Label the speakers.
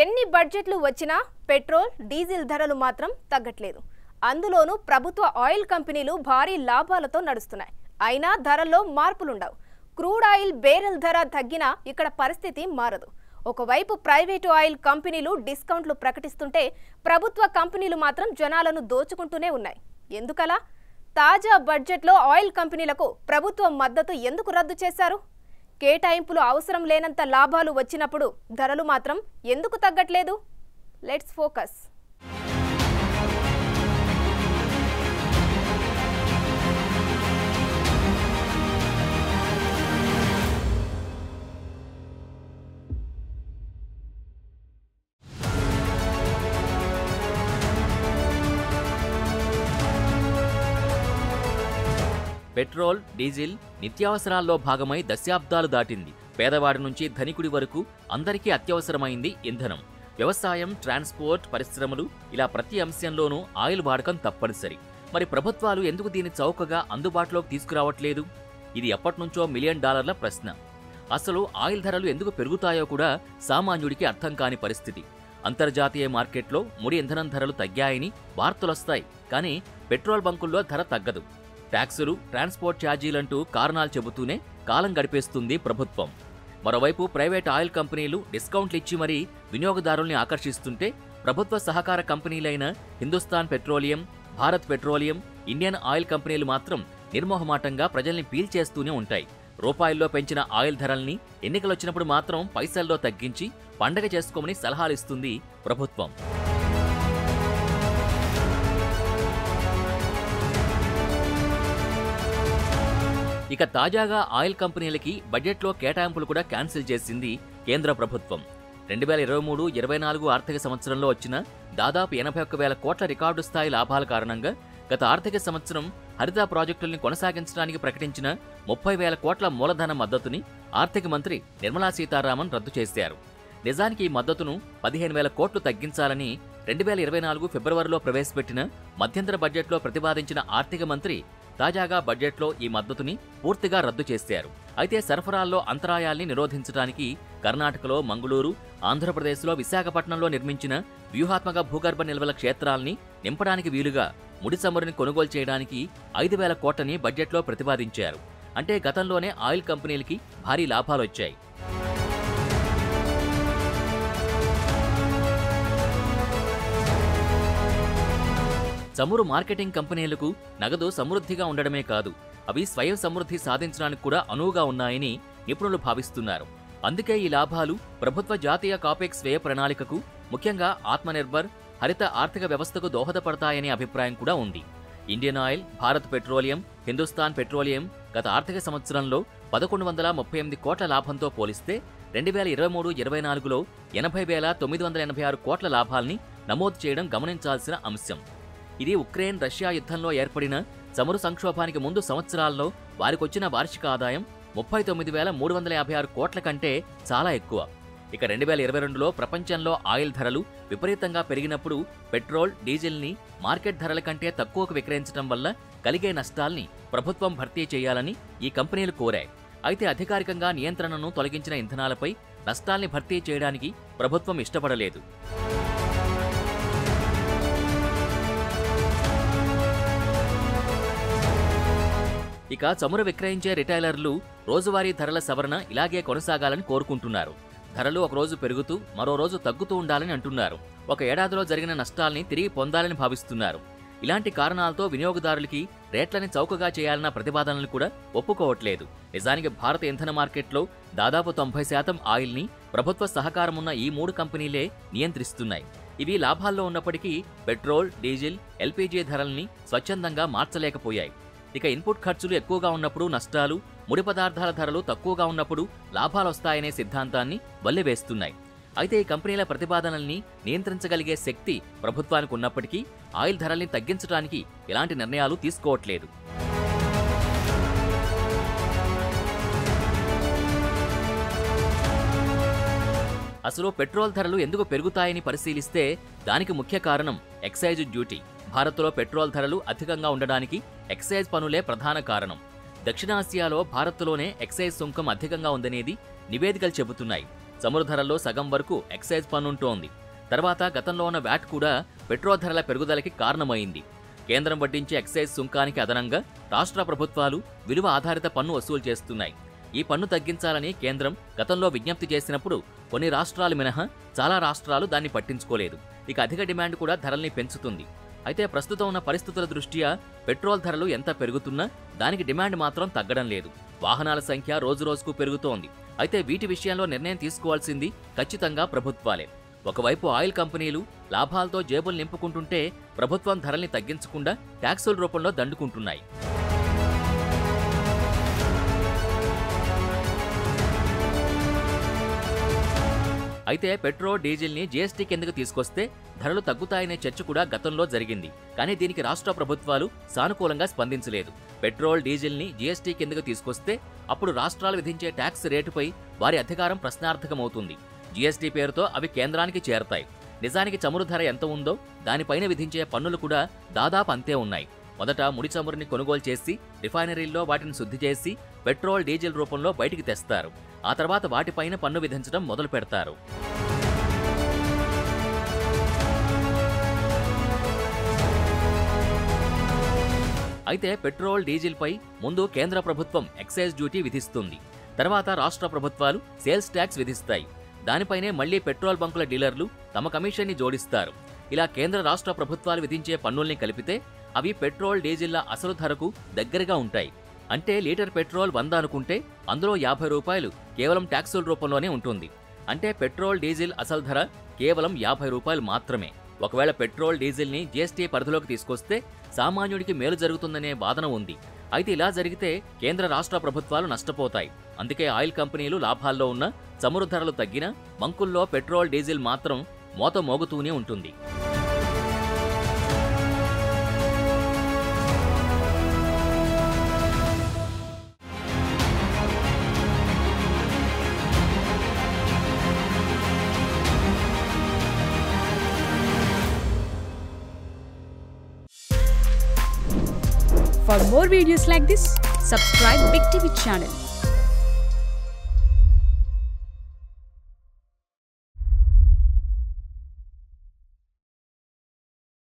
Speaker 1: ఎన్ని బడ్జెట్లు వచ్చినా పెట్రోల్ డీజిల్ ధరలు మాత్రం తగ్గట్లేదు. అందులోనూ ప్రభుత్వ ఆయిల్ కంపెనీలు భారీ లాభాలతో నడుస్తున్నాయి. అయినా ధరల్లో మార్పులుండవు. క్రూడ్ ఆయిల్ బేరెల్ ధర తగ్గినా ఇక్కడ పరిస్థితి మారదు. ఒకవైపు ప్రైవేటు ఆయిల్ కంపెనీలు డిస్కౌంట్లు ప్రకటిస్తుంటే ప్రభుత్వ కంపెనీలు మాత్రం జనాలను దోచుకుంటూనే ఉన్నాయి. ఎందుకలా? తాజా బడ్జెట్లో ఆయిల్ కంపెనీలకు ప్రభుత్వం మద్దతు ఎందుకు రద్దు చేశారు? కేటాయింపులు అవసరం లేనంత లాభాలు వచ్చినప్పుడు ధరలు మాత్రం ఎందుకు తగ్గట్లేదు? Let's focus.
Speaker 2: పెట్రోల్, డీజిల్ నిత్యావసరాల్లో భాగమై దశాబ్దాలు దాటింది. పేదవాడి నుంచి ధనికుడి వరకు అందరికీ అత్యవసరమైంది ఇంధనం. వ్యవసాయం, ట్రాన్స్పోర్ట్, పరిశ్రమలు ఇలా ప్రతి అంశంలోనూ ఆయిల్ వాడకం తప్పనిసరి. మరి ప్రభుత్వాలు ఎందుకు దీన్ని చౌకగా అందుబాటులోకి తీసుకురావట్లేదు? ఇది ఎప్పటినుంచో $1 మిలియన్ ప్రశ్న. అసలు ఆయిల్ ధరలు ఎందుకు పెరుగుతాయో కూడా సామాన్యుడికి అర్థం కాని పరిస్థితి. అంతర్జాతీయ మార్కెట్లో ముడి ఇంధనం ధరలు తగ్గాయని వార్తలొస్తాయి, కానీ పెట్రోల్ బంకుల్లో ధర తగ్గదు. ట్యాక్సులు, ట్రాన్స్పోర్ట్ ఛార్జీలంటూ కారణాలు చెబుతూనే కాలం గడిపేస్తుంది ప్రభుత్వం. మరోవైపు ప్రైవేట్ ఆయిల్ కంపెనీలు డిస్కౌంట్లు ఇచ్చి మరీ వినియోగదారుల్ని ఆకర్షిస్తుంటే ప్రభుత్వ సహకార కంపెనీలైన Hindustan petroleum, Bharat petroleum, Indian oil కంపెనీలు మాత్రం నిర్మోహమాటంగా ప్రజల్ని పీల్చేస్తూనే ఉంటాయి. రూపాయల్లో పెంచిన ఆయిల్ ధరల్ని ఎన్నికలొచ్చినప్పుడు మాత్రం పైసల్లో తగ్గించి పండగ చేసుకోమని సలహాలిస్తుంది ప్రభుత్వం. ఇక తాజాగా ఆయిల్ కంపెనీలకి బడ్జెట్లో కేటాయింపులు కూడా క్యాన్సిల్ చేసింది కేంద్ర ప్రభుత్వం. 2023-24 ఆర్థిక సంవత్సరంలో వచ్చిన దాదాపు 81,000 కోట్ల రికార్డు స్థాయి లాభాల కారణంగా గత ఆర్థిక సంవత్సరం హరిత ప్రాజెక్టుల్ని కొనసాగించడానికి ప్రకటించిన 30,000 కోట్ల మూలధన మద్దతుని ఆర్థిక మంత్రి నిర్మలా సీతారామన్ రద్దు చేశారు. నిజానికి ఈ మద్దతును 15,000 కోట్లు తగ్గించాలని 2024 ఫిబ్రవరిలో ప్రవేశపెట్టిన మధ్యంతర బడ్జెట్లో ప్రతిపాదించిన ఆర్థిక మంత్రి తాజాగా బడ్జెట్లో ఈ మద్దతుని పూర్తిగా రద్దు చేశారు. అయితే సరఫరాల్లో అంతరాయాల్ని నిరోధించడానికి కర్ణాటకలో మంగళూరు, ఆంధ్రప్రదేశ్లో విశాఖపట్నంలో నిర్మించిన వ్యూహాత్మక భూగర్భ నిల్వల క్షేత్రాల్ని నింపడానికి వీలుగా ముడి చమురుని కొనుగోలు చేయడానికి 5,000 కోట్లని బడ్జెట్లో ప్రతిపాదించారు. అంటే గతంలోనే ఆయిల్ కంపెనీలకి భారీ లాభాలొచ్చాయి. చమురు మార్కెటింగ్ కంపెనీలకు నగదు సమృద్ధిగా ఉండడమే కాదు, అవి స్వయం సమృద్ధి సాధించడానికి కూడా అనువుగా ఉన్నాయని నిపుణులు భావిస్తున్నారు. అందుకే ఈ లాభాలు ప్రభుత్వ జాతీయ కాపెక్స్ వ్యయ ప్రణాళికకు, ముఖ్యంగా ఆత్మనిర్భర్, హరిత ఆర్థిక వ్యవస్థకు దోహదపడతాయనే అభిప్రాయం కూడా ఉంది. Indian oil, Bharat petroleum, Hindustan petroleum గత ఆర్థిక సంవత్సరంలో 1,138 కోట్ల లాభంతో పోలిస్తే 2023-24లో 80,986 కోట్ల లాభాల్ని నమోదు చేయడం గమనించాల్సిన అంశం. ఇది ఉక్రెయిన్ రష్యా యుద్ధంలో ఏర్పడిన చమురు సంక్షోభానికి ముందు సంవత్సరాల్లో వారికొచ్చిన వార్షిక ఆదాయం 39,356 కోట్ల కంటే చాలా ఎక్కువ. ఇక 2022లో ప్రపంచంలో ఆయిల్ ధరలు విపరీతంగా పెరిగినప్పుడు పెట్రోల్, డీజిల్ని మార్కెట్ ధరల కంటే తక్కువకు విక్రయించడం వల్ల కలిగే నష్టాల్ని ప్రభుత్వం భర్తీ చేయాలని ఈ కంపెనీలు కోరాయి. అయితే అధికారికంగా నియంత్రణను తొలగించిన ఇంధనాలపై నష్టాల్ని భర్తీ చేయడానికి ప్రభుత్వం ఇష్టపడలేదు. ఇక చమురు విక్రయించే రిటైలర్లు రోజువారీ ధరల సవరణ ఇలాగే కొనసాగాలని కోరుకుంటున్నారు. ధరలు ఒకరోజు పెరుగుతూ మరో రోజు తగ్గుతూ ఉండాలని అంటున్నారు. ఒక ఏడాదిలో జరిగిన నష్టాల్ని తిరిగి పొందాలని భావిస్తున్నారు. ఇలాంటి కారణాలతో వినియోగదారులకి రేట్లని చౌకగా చేయాలన్న ప్రతిపాదనలు కూడా ఒప్పుకోవట్లేదు. నిజానికి భారత ఇంధన మార్కెట్లో దాదాపు 90% ఆయిల్ని ప్రభుత్వ సహకారమున్న ఈ 3 కంపెనీలే నియంత్రిస్తున్నాయి. ఇవి లాభాల్లో ఉన్నప్పటికీ పెట్రోల్, డీజిల్, ఎల్పీజీ ధరల్ని స్వచ్ఛందంగా మార్చలేకపోయాయి. ఇక ఇన్పుట్ ఖర్చులు ఎక్కువగా ఉన్నప్పుడు నష్టాలు, ముడి పదార్థాల ధరలు తక్కువగా ఉన్నప్పుడు లాభాలొస్తాయనే సిద్ధాంతాన్ని వల్లెవేస్తున్నాయి. అయితే ఈ కంపెనీల ప్రతిపాదనల్ని నియంత్రించగలిగే శక్తి ప్రభుత్వానికి ఉన్నప్పటికీ ఆయిల్ ధరల్ని తగ్గించడానికి ఎలాంటి నిర్ణయాలు తీసుకోవట్లేదు. అసలు పెట్రోల్ ధరలు ఎందుకు పెరుగుతాయని పరిశీలిస్తే దానికి ముఖ్య కారణం ఎక్సైజ్ డ్యూటీ. భారత్లో పెట్రోల్ ధరలు అధికంగా ఉండడానికి ఎక్సైజ్ పనులే ప్రధాన కారణం. దక్షిణాసియాలో భారత్లోనే ఎక్సైజ్ సుంకం అధికంగా ఉందనేది నివేదికలు చెబుతున్నాయి. చమురు ధరల్లో సగం వరకు ఎక్సైజ్ పన్నుంటోంది. తర్వాత గతంలో ఉన్న వ్యాట్ కూడా పెట్రోల్ ధరల పెరుగుదలకి కారణమైంది. కేంద్రం వడ్డించే ఎక్సైజ్ సుంకానికి అదనంగా రాష్ట్ర ప్రభుత్వాలు విలువ ఆధారిత పన్ను వసూలు చేస్తున్నాయి. ఈ పన్ను తగ్గించాలని కేంద్రం గతంలో విజ్ఞప్తి చేసినప్పుడు కొన్ని రాష్ట్రాలు మినహా చాలా రాష్ట్రాలు దాన్ని పట్టించుకోలేదు. ఇక అధిక డిమాండ్ కూడా ధరల్ని పెంచుతుంది. అయితే ప్రస్తుతం ఉన్న పరిస్థితుల దృష్ట్యా పెట్రోల్ ధరలు ఎంత పెరుగుతున్నా దానికి డిమాండ్ మాత్రం తగ్గడం లేదు. వాహనాల సంఖ్య రోజురోజుకు పెరుగుతోంది. అయితే వీటి విషయంలో నిర్ణయం తీసుకోవాల్సింది ఖచ్చితంగా ప్రభుత్వాలే. ఒకవైపు ఆయిల్ కంపెనీలు లాభాలతో జేబులు నింపుకుంటుంటే ప్రభుత్వం ధరల్ని తగ్గించకుండా ట్యాక్సుల రూపంలో దండుకుంటున్నాయి. అయితే పెట్రోల్, డీజిల్ని జీఎస్టీ కిందకు తీసుకొస్తే ధరలు తగ్గుతాయనే చర్చ కూడా గతంలో జరిగింది. కానీ దీనికి రాష్ట్ర ప్రభుత్వాలు సానుకూలంగా స్పందించలేదు. పెట్రోల్, డీజిల్ని జీఎస్టీ కిందకు తీసుకొస్తే అప్పుడు రాష్ట్రాలు విధించే ట్యాక్స్ రేటుపై వారి అధికారం ప్రశ్నార్థకమవుతుంది. జీఎస్టీ పేరుతో అవి కేంద్రానికి చేరతాయి. నిజానికి చమురు ధర ఎంత ఉందో దానిపైన విధించే పన్నులు కూడా దాదాపు అంతే ఉన్నాయి. మొదట ముడి చమురుని కొనుగోలు చేసి రిఫైనరీల్లో వాటిని శుద్ధి చేసి పెట్రోల్, డీజిల్ రూపంలో బయటికి తెస్తారు. ఆ తర్వాత వాటిపైన పన్ను విధించడం మొదలు పెడతారు. అయితే పెట్రోల్, డీజిల్పై ముందు కేంద్ర ప్రభుత్వం ఎక్సైజ్ డ్యూటీ విధిస్తుంది. తర్వాత రాష్ట్ర ప్రభుత్వాలు సేల్స్ ట్యాక్స్ విధిస్తాయి. దానిపైనే మళ్లీ పెట్రోల్ బంకుల డీలర్లు తమ కమిషన్ని జోడిస్తారు. ఇలా కేంద్ర రాష్ట్ర ప్రభుత్వాలు విధించే పన్నుల్ని కలిపితే అవి పెట్రోల్, డీజిల్ల అసలు ధరకు దగ్గరగా ఉంటాయి. అంటే లీటర్ పెట్రోల్ 100 అనుకుంటే అందులో 50 రూపాయలు కేవలం ట్యాక్సుల రూపంలోనే ఉంటుంది. అంటే పెట్రోల్, డీజిల్ అసలు ధర కేవలం 50 రూపాయలు మాత్రమే. ఒకవేళ పెట్రోల్, డీజిల్ని జీఎస్టీ పరిధిలోకి తీసుకొస్తే సామాన్యుడికి మేలు జరుగుతుందనే వాదన ఉంది. అయితే ఇలా జరిగితే కేంద్ర రాష్ట్ర ప్రభుత్వాలు నష్టపోతాయి. అందుకే ఆయిల్ కంపెనీలు లాభాల్లో ఉన్న చమురు ధరలు తగ్గినా బంకుల్లో పెట్రోల్, డీజిల్ మాత్రం మోత మోగుతూనే ఉంటుంది.
Speaker 3: For more videos like this, subscribe Big TV channel.